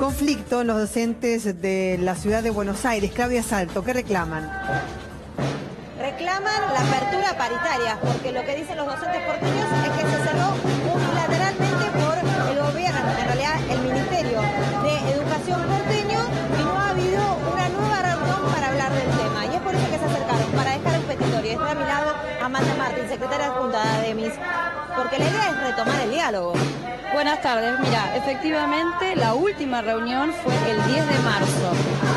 Conflicto en los docentes de la ciudad de Buenos Aires. Claudia Salto, ¿qué reclaman? Reclaman la apertura paritaria, porque lo que dicen los docentes porteños es que se cerró unilateralmente por el gobierno, en realidad el Ministerio de Educación porteño, y no ha habido una nueva reunión para hablar del tema. Y es por eso que se acercaron, para dejar un petitorio. Está a mi lado Amanda Martín, secretaria adjunta de ADEMIS, porque la idea es retomar el diálogo. Buenas tardes. Mira, efectivamente la última reunión fue el 10 de marzo,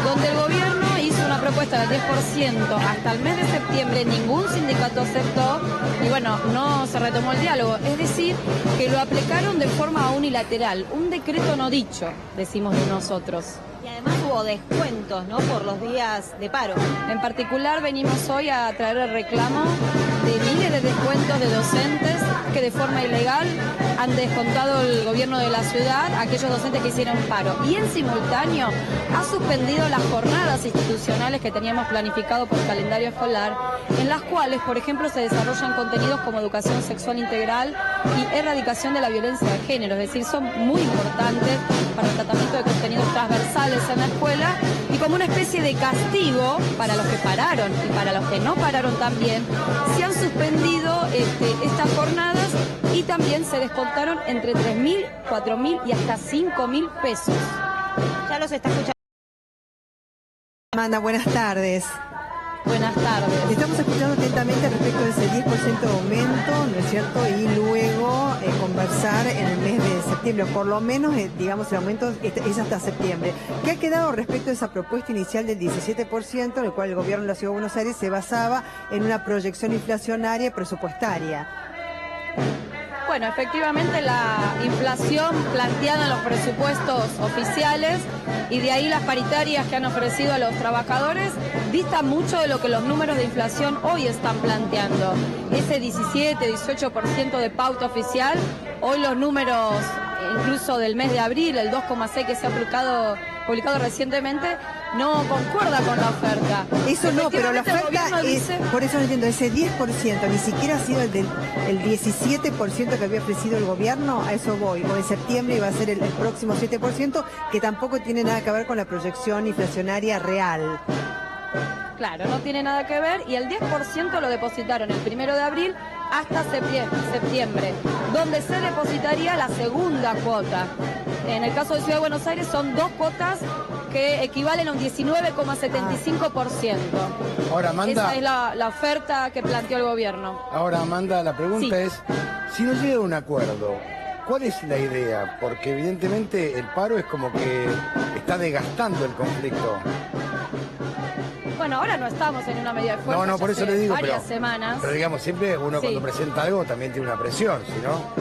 donde el gobierno hizo una propuesta del 10% hasta el mes de septiembre, ningún sindicato aceptó y bueno, no se retomó el diálogo. Es decir, que lo aplicaron de forma unilateral, un decreto no dicho, decimos de nosotros. Y además hubo descuentos, ¿no?, por los días de paro. En particular venimos hoy a traer el reclamo de miles de descuentos de docentes que de forma ilegal han descontado el gobierno de la ciudad a aquellos docentes que hicieron paro. Y en simultáneo ha suspendido las jornadas institucionales que teníamos planificado por calendario escolar, en las cuales, por ejemplo, se desarrollan contenidos como educación sexual integral y erradicación de la violencia de género. Es decir, son muy importantes para el tratamiento de contenidos transversales en la escuela y como una especie de castigo para los que pararon y para los que no pararon también, se han suspendido estas jornadas y también se descontaron entre 3.000, 4.000 y hasta 5.000 pesos. Ya los está escuchando. Amanda, buenas tardes. Buenas tardes. Estamos escuchando atentamente respecto de ese 10% de aumento, ¿no es cierto? Y luego conversar en el mes de septiembre, por lo menos, digamos, el aumento es hasta septiembre. ¿Qué ha quedado respecto de esa propuesta inicial del 17%, en el cual el gobierno de la Ciudad de Buenos Aires se basaba en una proyección inflacionaria y presupuestaria? Bueno, efectivamente la inflación planteada en los presupuestos oficiales y de ahí las paritarias que han ofrecido a los trabajadores distan mucho de lo que los números de inflación hoy están planteando. Ese 17-18% de pauta oficial, hoy los números incluso del mes de abril, el 2,6 que se ha publicado recientemente, no concuerda con la oferta. Eso no, pero la oferta es, por eso no entiendo, ese 10% ni siquiera ha sido el 17% que había ofrecido el gobierno, a eso voy, o en septiembre iba a ser el próximo 7%, que tampoco tiene nada que ver con la proyección inflacionaria real. Claro, no tiene nada que ver y el 10% lo depositaron el 1 de abril hasta septiembre, donde se depositaría la segunda cuota. En el caso de Ciudad de Buenos Aires son dos cuotas que equivalen a un 19,75%. Ahora, Amanda, esa es la oferta que planteó el gobierno. Ahora, Amanda, la pregunta es, si no llega a un acuerdo, ¿cuál es la idea? Porque evidentemente el paro es como que está desgastando el conflicto. Bueno, ahora no estamos en una medida de fuerza. No, por eso le digo, varias semanas. Pero digamos, siempre uno cuando presenta algo también tiene una presión, ¿sí, no?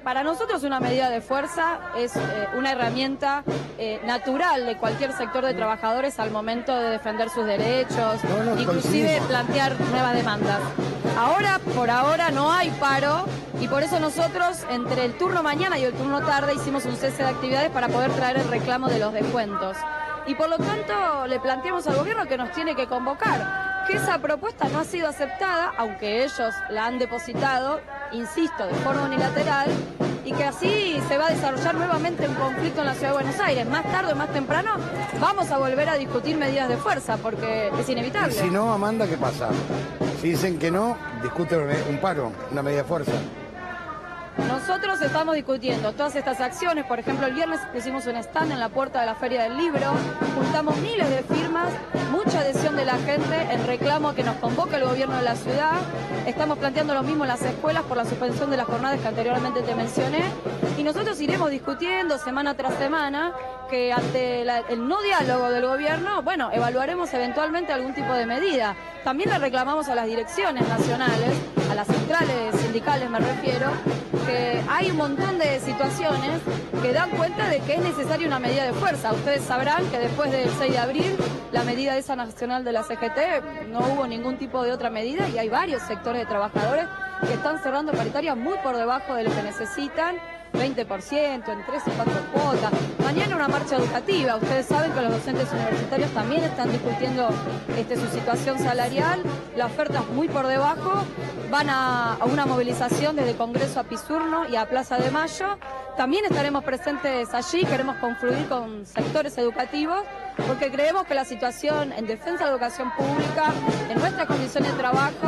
Para nosotros una medida de fuerza es una herramienta natural de cualquier sector de trabajadores al momento de defender sus derechos, inclusive plantear nuevas demandas. Ahora, por ahora, no hay paro y por eso nosotros, entre el turno mañana y el turno tarde, hicimos un cese de actividades para poder traer el reclamo de los descuentos. Y por lo tanto, le planteamos al gobierno que nos tiene que convocar, que esa propuesta no ha sido aceptada, aunque ellos la han depositado, insisto, de forma unilateral, y que así se va a desarrollar nuevamente un conflicto en la Ciudad de Buenos Aires. Más tarde o más temprano vamos a volver a discutir medidas de fuerza, porque es inevitable. Y si no, Amanda, ¿qué pasa? Si dicen que no, discuten un paro, una medida de fuerza. Nosotros estamos discutiendo todas estas acciones. Por ejemplo, el viernes pusimos un stand en la puerta de la Feria del Libro, juntamos miles de firmas, mucha adhesión de la gente en reclamo a que nos convoque el gobierno de la ciudad. Estamos planteando lo mismo en las escuelas por la suspensión de las jornadas que anteriormente te mencioné. Y nosotros iremos discutiendo semana tras semana que ante el no diálogo del gobierno, bueno, evaluaremos eventualmente algún tipo de medida. También le reclamamos a las direcciones nacionales, a las centrales sindicales me refiero, que hay un montón de situaciones que dan cuenta de que es necesaria una medida de fuerza. Ustedes sabrán que después del 6 de abril, la medida esa nacional de la CGT, no hubo ningún tipo de otra medida y hay varios sectores de trabajadores que están cerrando paritarias muy por debajo de lo que necesitan. 20%, en 3 y 4 cuotas. Mañana una marcha educativa. Ustedes saben que los docentes universitarios también están discutiendo su situación salarial. La oferta es muy por debajo. Van a una movilización desde Congreso a Pisurno y a Plaza de Mayo. También estaremos presentes allí. Queremos confluir con sectores educativos porque creemos que la situación en defensa de la educación pública, en nuestras condiciones de trabajo,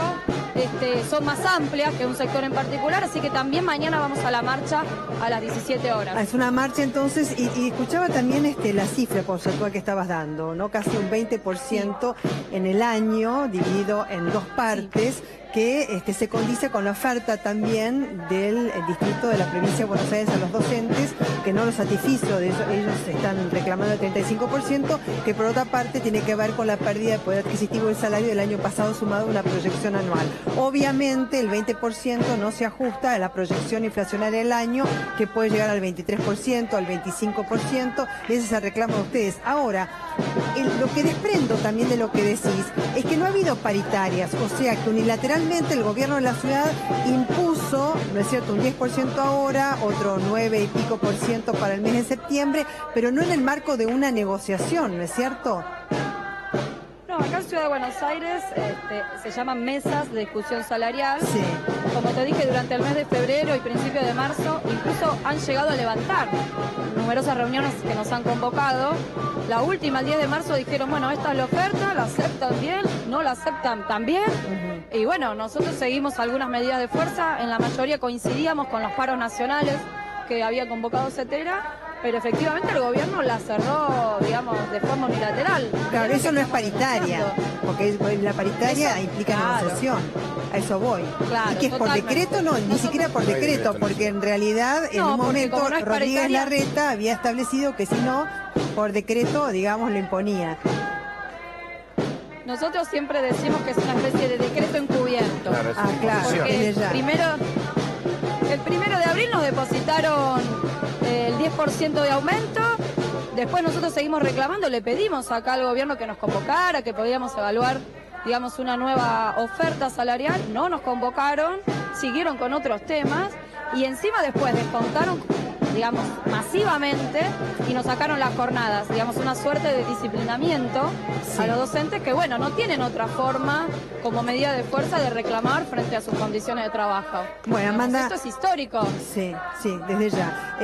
son más amplias que un sector en particular, así que también mañana vamos a la marcha a las 17 horas. Es una marcha entonces, y escuchaba también la cifra porcentual que estabas dando, ¿no? Casi un 20% en el año, dividido en dos partes, que se condice con la oferta también del distrito de la provincia de Buenos Aires a los docentes, que no lo satisfizo, de eso, ellos están reclamando el 35%, que por otra parte tiene que ver con la pérdida de poder adquisitivo del salario del año pasado sumado a una proyección anual. Obviamente el 20% no se ajusta a la proyección inflacionaria del año, que puede llegar al 23%, al 25%, ese es el reclamo de ustedes. Ahora, lo que desprendo también de lo que decís es que no ha habido paritarias, o sea que unilateralmente el gobierno de la ciudad impuso, ¿no es cierto?, un 10% ahora, otro 9 y pico por ciento para el mes de septiembre, pero no en el marco de una negociación, ¿no es cierto? No, acá en Ciudad de Buenos Aires se llaman mesas de discusión salarial. Sí. Como te dije, durante el mes de febrero y principio de marzo, incluso han llegado a levantar numerosas reuniones que nos han convocado. La última, el 10 de marzo, dijeron, bueno, esta es la oferta, la aceptan bien, no la aceptan también. Y bueno, nosotros seguimos algunas medidas de fuerza, en la mayoría coincidíamos con los paros nacionales que había convocado CETERA, pero efectivamente el gobierno la cerró, digamos, de forma unilateral. Claro, eso no es paritaria, porque la paritaria implica negociación. A eso voy. Claro, y que es por decreto, no, ni siquiera por decreto, porque en realidad en un momento Rodríguez Larreta había establecido que si no, por decreto, digamos, lo imponía. Nosotros siempre decimos que es una especie de decreto encubierto. Claro, porque el 1 de abril nos depositaron el 10% de aumento. Después nosotros seguimos reclamando, le pedimos acá al gobierno que nos convocara, que podíamos evaluar, digamos, una nueva oferta salarial. No nos convocaron, siguieron con otros temas y encima después descontaron, digamos, masivamente y nos sacaron las jornadas, digamos, una suerte de disciplinamiento a los docentes que, bueno, no tienen otra forma como medida de fuerza de reclamar frente a sus condiciones de trabajo. Bueno, Amanda, esto es histórico. Sí, desde ya.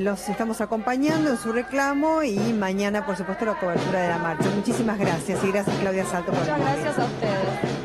Los estamos acompañando en su reclamo y mañana, por supuesto, la cobertura de la marcha. Muchísimas gracias y gracias, Claudia Salto. Muchas gracias a ustedes.